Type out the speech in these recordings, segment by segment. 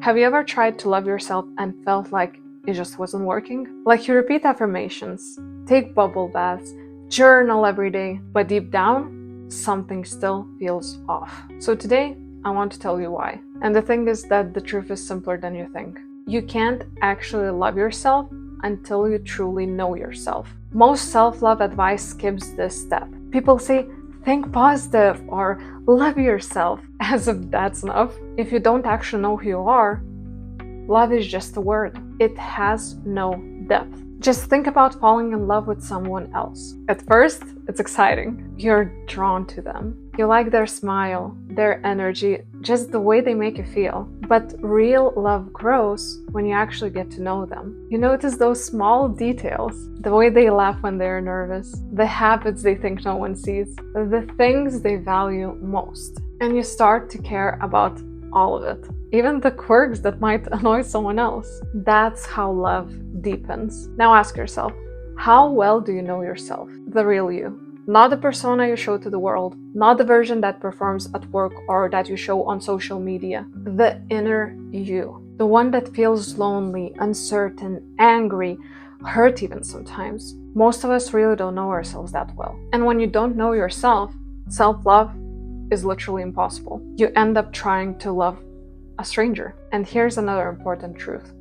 Have you ever tried to love yourself and felt like it just wasn't working? Like you repeat affirmations, take bubble baths, journal every day, but deep down, something still feels off. So today, I want to tell you why. And the thing is that the truth is simpler than you think. You can't actually love yourself until you truly know yourself. Most self-love advice skips this step. People say, think positive or love yourself, as if that's enough. If you don't actually know who you are, love is just a word. It has no depth. Just think about falling in love with someone else. At first, it's exciting. You're drawn to them. You like their smile, their energy, just the way they make you feel. But real love grows when you actually get to know them. You notice those small details, the way they laugh when they're nervous, the habits they think no one sees, the things they value most. And you start to care about all of it, even the quirks that might annoy someone else. That's how love deepens. Now ask yourself, how well do you know yourself? The real you. Not the persona you show to the world, not the version that performs at work or that you show on social media. The inner you. The one that feels lonely, uncertain, angry, hurt even sometimes. Most of us really don't know ourselves that well. And when you don't know yourself, self-love is literally impossible. You end up trying to love a stranger. And here's another important truth.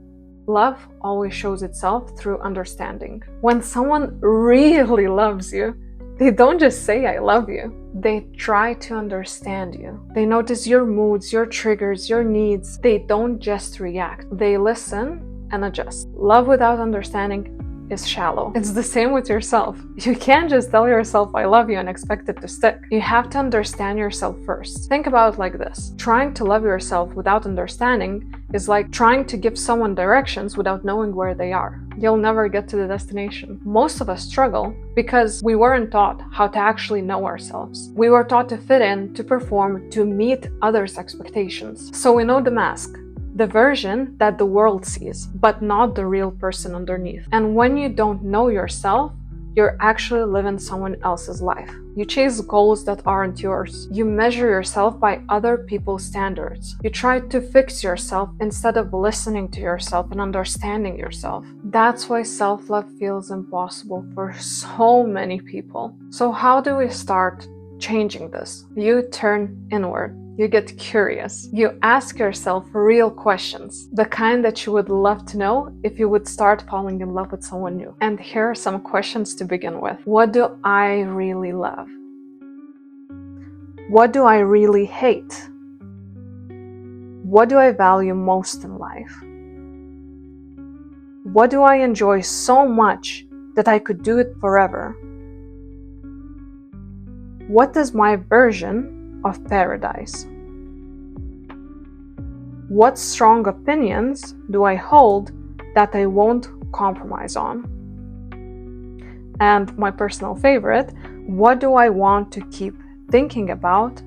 Love always shows itself through understanding. When someone really loves you, they don't just say, I love you. They try to understand you. They notice your moods, your triggers, your needs. They don't just react. They listen and adjust. Love without understanding is shallow. It's the same with yourself. You can't just tell yourself I love you and expect it to stick. You have to understand yourself first. Think about it like this. Trying to love yourself without understanding is like trying to give someone directions without knowing where they are. You'll never get to the destination. Most of us struggle because we weren't taught how to actually know ourselves. We were taught to fit in, to perform, to meet others' expectations. So we know the mask, the version that the world sees, but not the real person underneath. And when you don't know yourself, you're actually living someone else's life. You chase goals that aren't yours. You measure yourself by other people's standards. You try to fix yourself instead of listening to yourself and understanding yourself. That's why self-love feels impossible for so many people. So how do we start changing this? You turn inward. You get curious. You ask yourself real questions, the kind that you would love to know if you would start falling in love with someone new. And here are some questions to begin with. What do I really love? What do I really hate? What do I value most in life? What do I enjoy so much that I could do it forever? What is my version of paradise? What strong opinions do I hold that I won't compromise on? And my personal favorite, what do I want to keep thinking about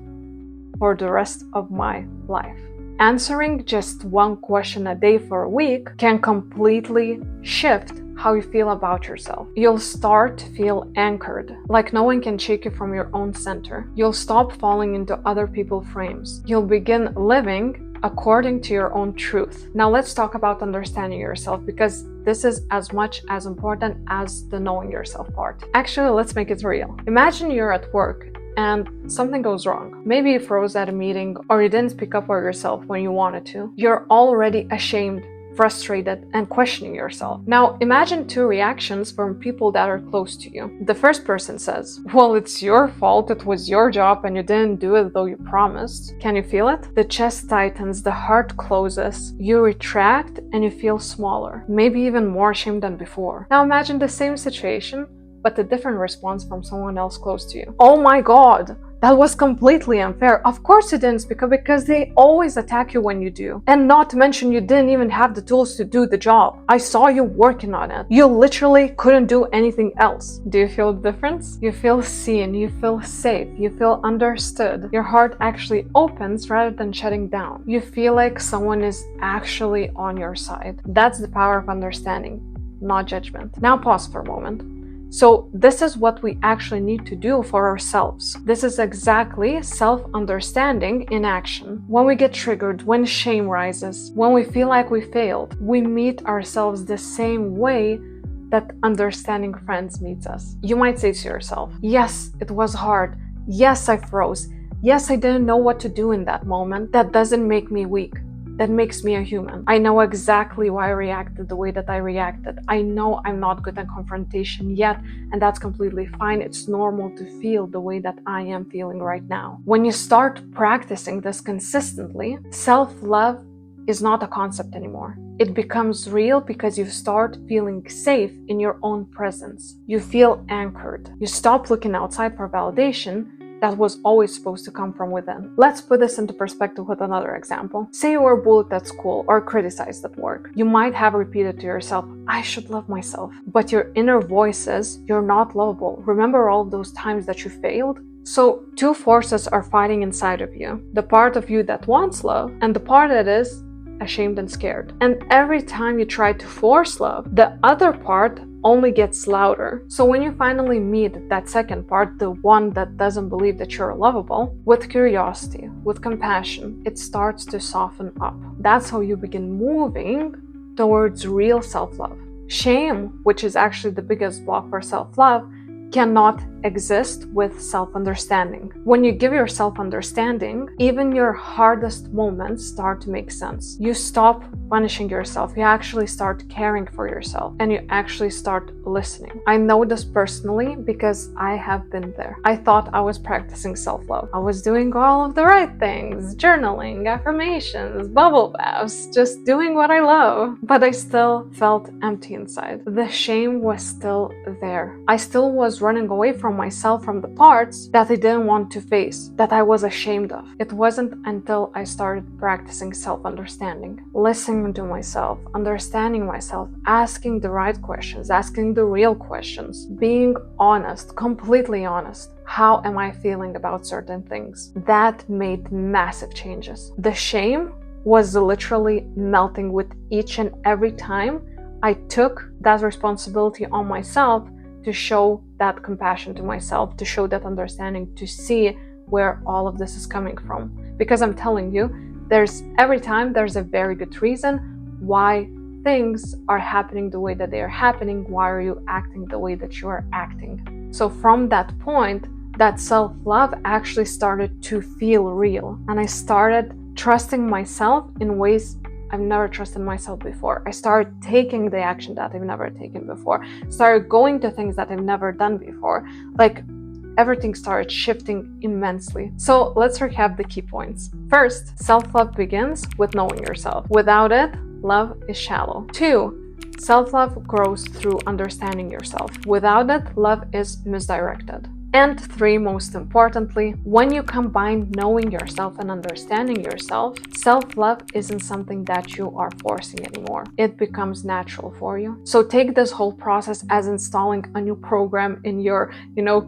for the rest of my life? Answering just one question a day for a week can completely shift how you feel about yourself. You'll start to feel anchored, like no one can shake you from your own center. You'll stop falling into other people's frames. You'll begin living according to your own truth. Now let's talk about understanding yourself, because this is as much as important as the knowing yourself part. Actually, let's make it real. Imagine you're at work and something goes wrong. Maybe you froze at a meeting or you didn't speak up for yourself when you wanted to. You're already ashamed, frustrated, and questioning yourself. Now imagine two reactions from people that are close to you. The first person says, well, it's your fault, it was your job and you didn't do it though you promised. Can you feel it? The chest tightens, the heart closes, you retract and you feel smaller, maybe even more ashamed than before. Now imagine the same situation, but a different response from someone else close to you. Oh my God, that was completely unfair. Of course you didn't speak up, because they always attack you when you do. And not to mention, you didn't even have the tools to do the job. I saw you working on it. You literally couldn't do anything else. Do you feel the difference? You feel seen, you feel safe, you feel understood. Your heart actually opens rather than shutting down. You feel like someone is actually on your side. That's the power of understanding, not judgment. Now pause for a moment. So this is what we actually need to do for ourselves. This is exactly self-understanding in action. When we get triggered, when shame rises, when we feel like we failed, we meet ourselves the same way that understanding friends meets us. You might say to yourself, yes, it was hard. Yes, I froze. Yes, I didn't know what to do in that moment. That doesn't make me weak. That makes me a human. I know exactly why I reacted the way that I reacted. I know I'm not good at confrontation yet, and that's completely fine. It's normal to feel the way that I am feeling right now. When you start practicing this consistently, self-love is not a concept anymore. It becomes real because you start feeling safe in your own presence. You feel anchored. You stop looking outside for validation that was always supposed to come from within. Let's put this into perspective with another example. Say you were bullied at school or criticized at work. You might have repeated to yourself, I should love myself. But your inner voice says, you're not lovable. Remember all of those times that you failed? So two forces are fighting inside of you. The part of you that wants love and the part that is ashamed and scared. And every time you try to force love, the other part only gets louder. So when you finally meet that second part, the one that doesn't believe that you're lovable, with curiosity, with compassion, it starts to soften up. That's how you begin moving towards real self-love. Shame, which is actually the biggest block for self-love, cannot exist with self-understanding. When you give yourself understanding, even your hardest moments start to make sense. You stop punishing yourself. You actually start caring for yourself and you actually start listening. I know this personally because I have been there. I thought I was practicing self-love. I was doing all of the right things, journaling, affirmations, bubble baths, just doing what I love. But I still felt empty inside. The shame was still there. I still was running away from myself, from the parts that I didn't want to face, that I was ashamed of. It wasn't until I started practicing self-understanding, listening to myself, understanding myself, asking the right questions, asking the real questions, being honest, completely honest. How am I feeling about certain things? That made massive changes. The shame was literally melting with each and every time I took that responsibility on myself to show that compassion to myself, to show that understanding, to see where all of this is coming from. Because I'm telling you, every time there's a very good reason why things are happening the way that they are happening. Why are you acting the way that you are acting? So from that point, that self-love actually started to feel real. And I started trusting myself in ways I've never trusted myself before. I started taking the action that I've never taken before. Started going to things that I've never done before. Like, everything started shifting immensely. So let's recap the key points. First, self-love begins with knowing yourself. Without it, love is shallow. 2, self-love grows through understanding yourself. Without it, love is misdirected. And 3, most importantly, when you combine knowing yourself and understanding yourself, self-love isn't something that you are forcing anymore. It becomes natural for you. So take this whole process as installing a new program in your,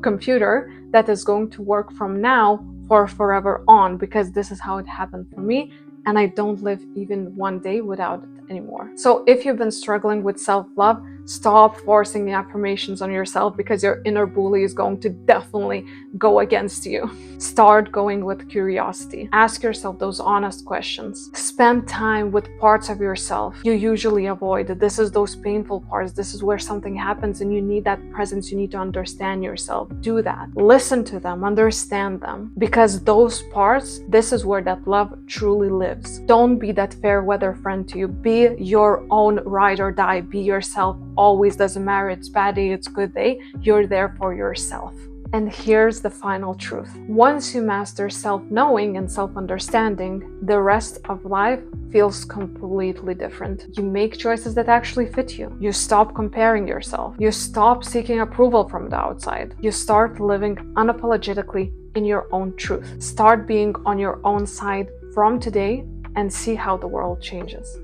computer that is going to work from now for forever on, because this is how it happened for me, and I don't live even one day without it anymore. So if you've been struggling with self-love, stop forcing the affirmations on yourself, because your inner bully is going to definitely go against you. Start going with curiosity. Ask yourself those honest questions. Spend time with parts of yourself you usually avoid. This is those painful parts. This is where something happens and you need that presence. You need to understand yourself. Do that. Listen to them. Understand them. Because those parts, this is where that love truly lives. Don't be that fair weather friend to you. Be your own ride or die. Be yourself. Always, doesn't matter, it's bad day, it's good day, you're there for yourself. And here's the final truth. Once you master self-knowing and self-understanding, the rest of life feels completely different. You make choices that actually fit you. You stop comparing yourself. You stop seeking approval from the outside. You start living unapologetically in your own truth. Start being on your own side from today and see how the world changes.